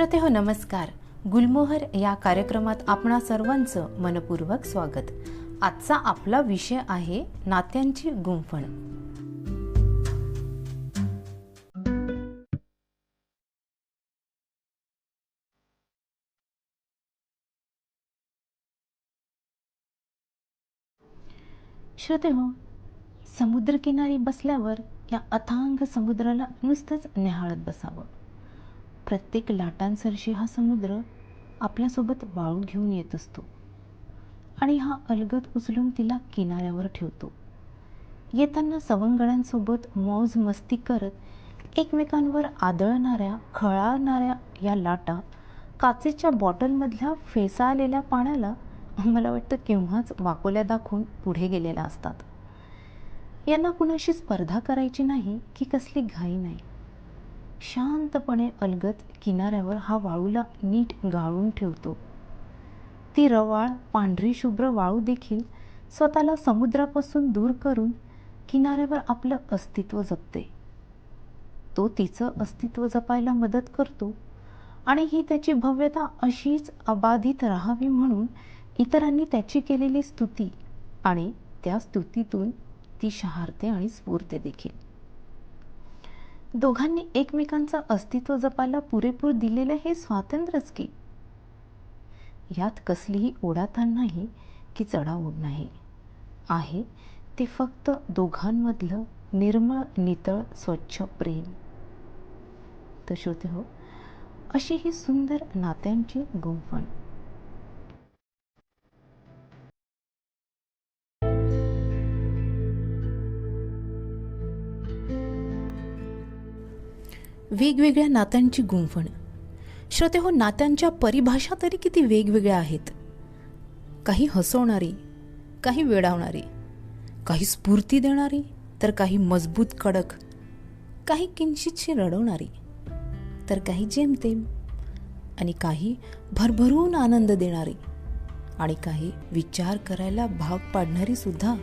श्रोते हो नमस्कार. गुलमोहर या कार्यक्रमात आपणा सर्वांचं मनपूर्वक स्वागत. आजचा आपला विषय आहे नात्यांची गुंफण. श्रोते हो, समुद्रकिनारी बसल्यावर या अथांग समुद्राला नुसतंच निहाळत बसावं. प्रत्येक लाटांसरशी हा समुद्र आपल्यासोबत वाळू घेऊन येत असतो आणि हा अलगद उचलून तिला किनाऱ्यावर ठेवतो. येताना सवंगड्यांसोबत मौज मस्ती करत एकमेकांवर आदळणाऱ्या खळाळणाऱ्या या लाटा काचेच्या बॉटलमधल्या फेसाळलेल्या पाण्याला मला वाटतं केव्हाच वाकोल्या दाखवून पुढे गेलेल्या असतात. यांना कुणाशी स्पर्धा करायची नाही की कसली घाई नाही. शांतपणे अलगद किनाऱ्यावर हा वाळूला नीट गाळून ठेवतो. ती रवाळ पांढरी शुभ्र वाळू देखील स्वतःला समुद्रापासून दूर करून किनाऱ्यावर आपलं अस्तित्व जपते. तो तिचं अस्तित्व जपायला मदत करतो आणि ही त्याची भव्यता अशीच अबाधित राहावी म्हणून इतरांनी त्याची केलेली स्तुती आणि त्या स्तुतीतून ती शहारते आणि स्फुरते देखील. दोघांनी एकमेकांचं अस्तित्व जपायला पुरेपूर दिलेलं हे स्वातंत्र्यच की. यात कसलीही ओढाताण नाही की चढाओढ नाही. आहे ते फक्त दोघांमधलं निर्मळ नितळ स्वच्छ प्रेम. तर श्रोते हो, अशी ही सुंदर नात्यांची गुंफण. वेगवेगळ्या नात्यांची गुंफण. श्रोते हो, नात्यांच्या परिभाषा तरी किती वेगवेगळ्या आहेत. काही हसवणारी, काही वेडावणारी, काही स्फूर्ती देणारी, तर काही मजबूत कडक, काही किंचितशी रडवणारी, तर काही जेमतेम, आणि काही भरभरून आनंद देणारी, आणि काही विचार करायला भाग पाडणारी सुद्धा.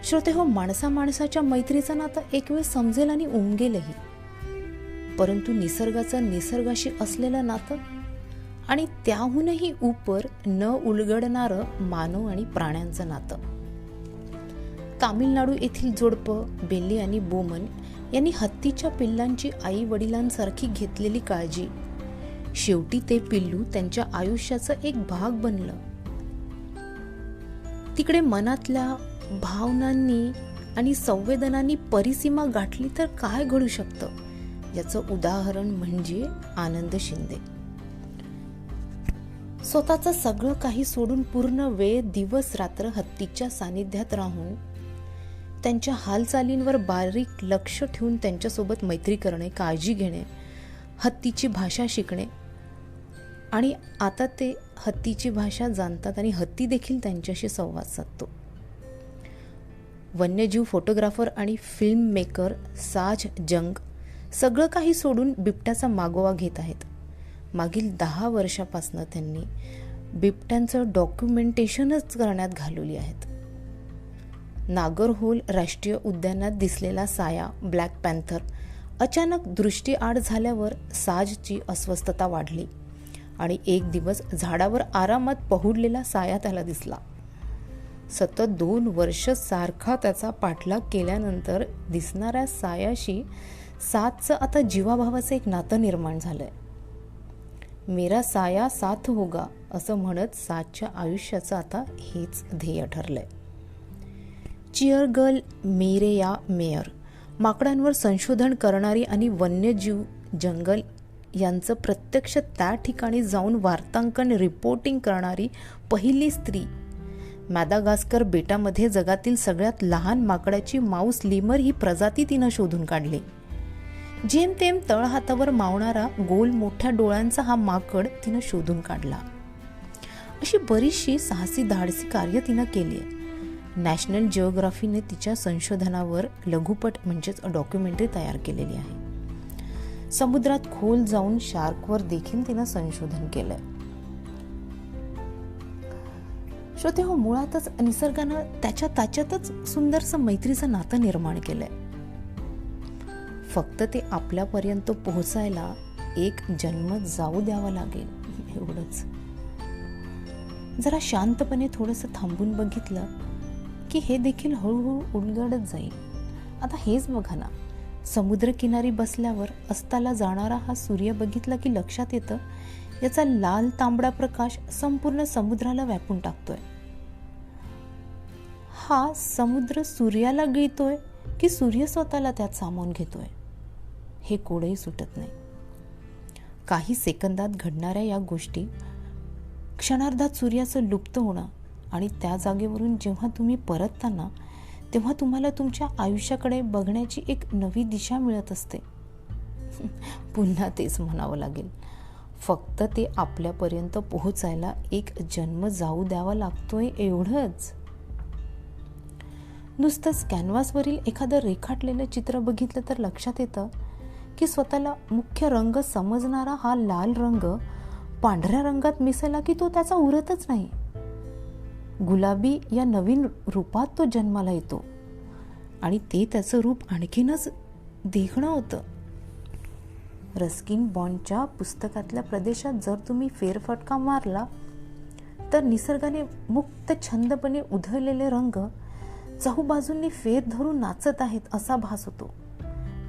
श्रोते हो, माणसा माणसाच्या मैत्रीचं नातं एक वेळ समजेल आणि उमगेलही, परंतु निसर्गाचं निसर्गाशी असलेलं नातं आणि त्याहूनही उपर न उलगडणारं मानव आणि प्राण्यांचं नातं. तामिळनाडू येथील जोडपं बेल्ली आणि बोमन यांनी हत्तीच्या पिल्लांची आई वडिलांसारखी घेतलेली काळजी, शेवटी ते पिल्लू त्यांच्या आयुष्याचा एक भाग बनलं. तिकडे मनातल्या भावनांनी आणि संवेदनांनी परिसीमा गाठली तर काय घडू शकतं, याचं उदाहरण म्हणजे आनंद शिंदे. स्वतःचं सगळं काही सोडून पूर्ण वेळ दिवस रात्र हत्तीच्या सानिध्यात राहून त्यांच्या हालचालींवर बारीक लक्ष ठेवून त्यांच्यासोबत मैत्री करणे, काळजी घेणे, हत्तीची भाषा शिकणे, आणि आता ते हत्तीची भाषा जाणतात आणि हत्ती देखील त्यांच्याशी संवाद साधतो. वन्यजीव फोटोग्राफर आणि फिल्म मेकर साज जंग सगळं काही सोडून बिबट्याचा मागोवा घेत आहेत. मागील 10 वर्षापासून त्यांनी बिबट्यांचं डॉक्युमेंटेशनच करण्यात घालवली आहेत. नागरहोल राष्ट्रीय उद्यानात दिसलेला साया ब्लॅक पॅन्थर अचानक दृष्टीआड झाल्यावर साजची अस्वस्थता वाढली आणि एक दिवस झाडावर आरामात पहुडलेला साया त्याला दिसला. सतत 2 वर्ष सारखा त्याचा पाठलाग केल्यानंतर दिसणाऱ्या सायाशी साथचं आता जीवाभावाचं एक नातं निर्माण झालंय. मेरा साया साथ होगा असं म्हणत साथच्या आयुष्याचं आता हेच ध्येय ठरलंय. चिअर गर्ल मेरेया मेयर माकडांवर संशोधन करणारी आणि वन्यजीव जंगल यांचं प्रत्यक्ष त्या ठिकाणी जाऊन वार्तांकन रिपोर्टिंग करणारी पहिली स्त्री. मॅदागास्कर बेटामध्ये जगातील सगळ्यात लहान माकडाची माऊस लिमर ही प्रजाती तिनं शोधून काढली. जेमतेम तळहातावर मावणारा गोल मोठ्या डोळ्यांचा हा माकड तिनं शोधून काढला. अशी बरीचशी साहसी धाडसी कार्य तिनं केली आहे. नॅशनल जिओग्राफीने तिच्या संशोधनावर लघुपट म्हणजेच डॉक्युमेंटरी तयार केलेली आहे. समुद्रात खोल जाऊन शार्कवर देखील तिनं संशोधन केलंय. श्रोते हो, मुळातच निसर्गानं त्याच्यातच सुंदरसं मैत्रीचं नातं निर्माण केलंय. फक्त ते आपल्यापर्यंत पोहोचायला एक जन्म जाऊ द्यावा लागेल, एवढंच. जरा शांतपणे थोडंसं थांबून बघितलं की हे देखील हळूहळू उलगडत जाईल. आता हेच बघा ना, समुद्रकिनारी बसल्यावर अस्ताला जाणारा हा सूर्य बघितला की लक्षात येतं याचा लाल तांबडा प्रकाश संपूर्ण समुद्राला व्यापून टाकतोय. हा समुद्र सूर्याला गिळतोय की सूर्य स्वतःला त्यात सामावून घेतोय, हे कोडही सुटत नाही. काही सेकंदात घडणाऱ्या या गोष्टी, क्षणार्धात सूर्याचं लुप्त होणं आणि त्या जागेवरून जेव्हा तुम्ही परतता ना, तेव्हा तुम्हाला तुमच्या आयुष्याकडे बघण्याची एक नवी दिशा मिळत असते. पुन्हा तेच म्हणावं लागेल, फक्त ते आपल्यापर्यंत पोहोचायला एक जन्म जाऊ द्यावा लागतोय, एवढंच. नुसतंच कॅनव्हासवरील एखादं रेखाटलेलं चित्र बघितलं तर लक्षात येतं की स्वतःला मुख्य रंग समजणारा हा लाल रंग पांढऱ्या रंगात मिसळला की तो त्याचा उरतच नाही. गुलाबी या नवीन रूपात तो जन्माला येतो आणि ते त्याचं रूप आणखीनच देखणं होतं. रस्किन बॉन्डच्या पुस्तकातल्या प्रदेशात जर तुम्ही फेरफटका मारला तर निसर्गाने मुक्त छंदपणे उधळलेले रंग चहूबाजूंनी फेर धरून नाचत आहेत असा भास होतो.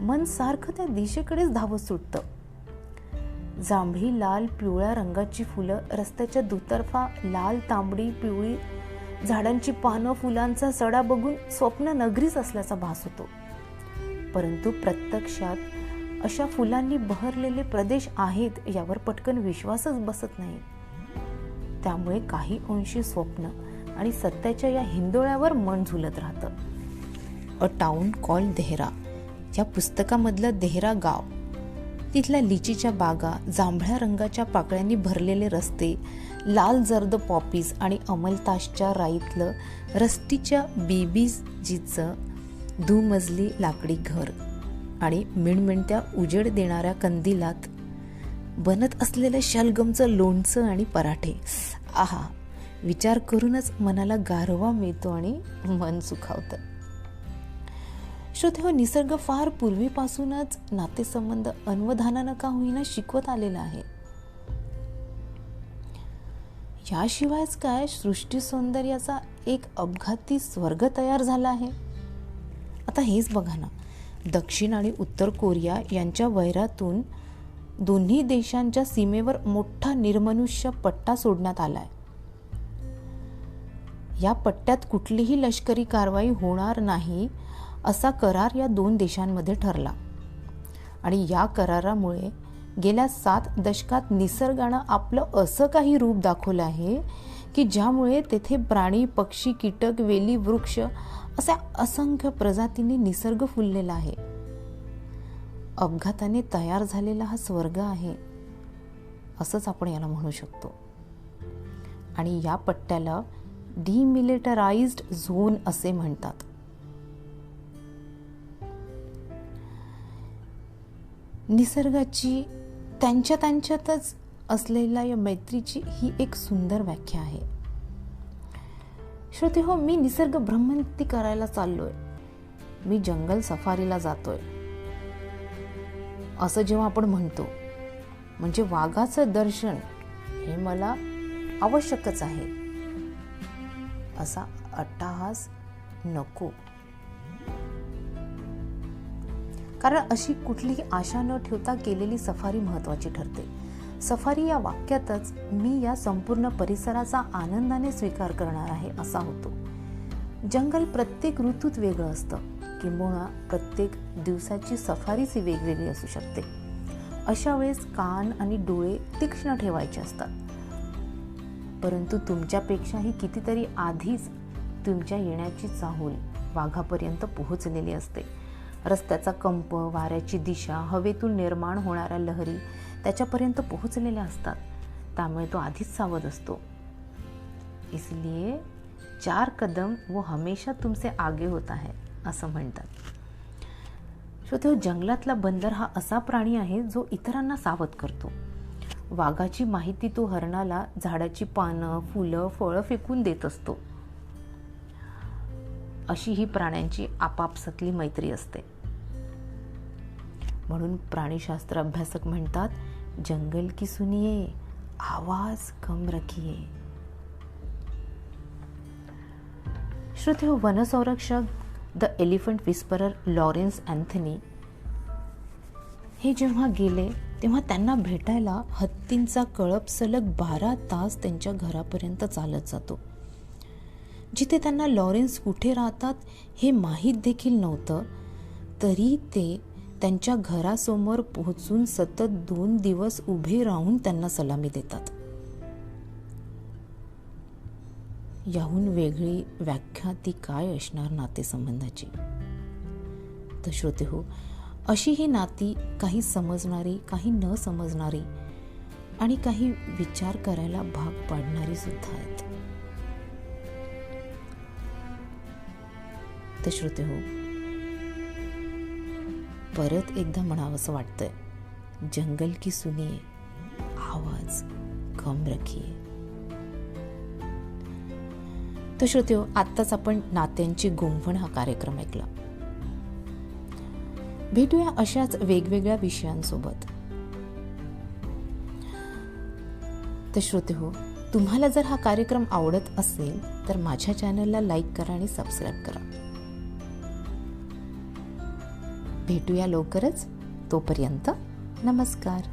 मन सारखं त्या दिशेकडेच धावत सुटतं. जांभळी लाल पिवळ्या रंगाची फुलं रस्त्याच्या दुतर्फा लाल तांबडी पिवळी झाडांची पानं फुलांचा सडा बघून स्वप्न नगरीच असल्याचा भास होतो. परंतु प्रत्यक्षात अशा फुलांनी बहरलेले प्रदेश आहेत यावर पटकन विश्वासच बसत नाही. त्यामुळे काही अंशी स्वप्न आणि सत्याच्या या हिंदोळ्यावर मन झुलत राहतं. अ टाउन कॉल्ड देहरा या पुस्तकामधलं देहरा गाव, तिथल्या लिचीच्या बागा, जांभळ्या रंगाच्या पाकळ्यांनी भरलेले रस्ते, लाल जर्द पॉपीज आणि अमलताशच्या राईतलं रस्टीच्या बीबीजीचं दुमजली लाकडी घर आणि मिणमिणत्या उजेड देणाऱ्या कंदिलात बनत असलेलं शलगमचं लोणचं आणि पराठे, आहा, विचार करूनच मनाला गारवा मिळतो आणि मन सुखावतं. श्रोते हो, निसर्ग फार पूर्वीपासूनच नातेसंबंध अनवधानानं का होईना शिकवत आलेला आहे. याशिवायच काय सृष्टी सौंदर्याचा एक अपघाती स्वर्ग तयार झाला आहे. आता हेच बघा ना, दक्षिण आणि उत्तर कोरिया यांच्या वैरातून दोन्ही देशांच्या सीमेवर मोठा निर्मनुष्य पट्टा सोडण्यात आलाय. या पट्ट्यात कुठलीही लष्करी कारवाई होणार नाही असा करार या दोन देशांमध्ये ठरला आणि या करारामुळे गेल्या 7 दशकात निसर्गानं आपलं असं काही रूप दाखवलं आहे की ज्यामुळे तेथे प्राणी, पक्षी, कीटक, वेली, वृक्ष अशा असंख्य प्रजातींनी निसर्ग फुललेला आहे. अपघाताने तयार झालेला हा स्वर्ग आहे असंच आपण याला म्हणू शकतो. आणि या पट्ट्याला डिमिलिटराइज्ड झोन असे म्हणतात. निसर्गाची त्यांच्यातच असलेल्या या मैत्रीची ही एक सुंदर व्याख्या आहे. श्रोते हो, मी निसर्ग भ्रमंती करायला चाललोय, मी जंगल सफारीला जातोय असं जेव्हा आपण म्हणतो, म्हणजे वाघाचं दर्शन हे मला आवश्यकच आहे असा अट्टहास नको. कारण अशी कुठलीही आशा न ठेवता केलेली सफारी महत्वाची ठरते. सफारी या वाक्यातच मी या संपूर्ण परिसराचा आनंदाने स्वीकार करणार आहे असा होतो. जंगल प्रत्येक ऋतूत वेगळं असतं, किंबहुना प्रत्येक दिवसाची सफारीच वेगवेगळी असू शकते. अशा वेळेस कान आणि डोळे तीक्ष्ण ठेवायचे असतात. परंतु तुमच्यापेक्षाही कितीतरी आधीच तुमच्या येण्याची चाहूल वाघापर्यंत पोहोचलेली असते. रस्त्याचा कंप, वाऱ्याची दिशा, हवेतून निर्माण होणाऱ्या लहरी त्याच्यापर्यंत पोहोचलेल्या असतात. त्यामुळे तो आधीच सावध असतो. इसलिए 4 कदम वो हमेशा तुमसे आगे होता है असं म्हणतात. श्रोते, जंगलातला बंदर हा असा प्राणी आहे जो इतरांना सावध करतो. वाघाची माहिती तो हरणाला झाडाची पानं, फुलं, फळं फेकून देत असतो. अशी ही प्राण्यांची आपापसातली मैत्री असते. म्हणून प्राणीशास्त्र अभ्यासक म्हणतात जंगल की सुनिए, आवाज कम रखिए. श्रोतेहो, वनसंरक्षक the elephant whisperer Lawrence Anthony हे जेव्हा गेले तेव्हा त्यांना भेटायला हत्तींचा कळप सलग 12 तास त्यांच्या घरापर्यंत चालत जातो, जिथे त्यांना लॉरेन्स कुठे राहतात हे माहीत देखील नव्हतं. तरी ते त्यांच्या घरासमोर पोहोचून सतत 2 दिवस उभे राहून त्यांना सलामी देतात. याहून वेगळी व्याख्या ती काय असणार नातेसंबंधाची. तर श्रोतेहो, अशी ही नाती काही समजणारी, काही न समजणारी आणि काही विचार करायला भाग पाडणारी सुद्धा आहेत. तर श्रोतेहो, परत एकदा म्हणावंसं वाटतंय, जंगल की सुनिये, आवाज कम रखिये. तर श्रोतेहो, आत्ताच आपण नात्यांची गुंफण हा कार्यक्रम ऐकला. भेटूया अशाच वेगवेगळ्या विषयांसोबत. तर श्रोतेहो, तुम्हाला जर हा कार्यक्रम आवडत असेल तर माझ्या चॅनलला लाईक करा आणि सबस्क्राईब करा. भेटूया लवकरच. तोपर्यंत नमस्कार.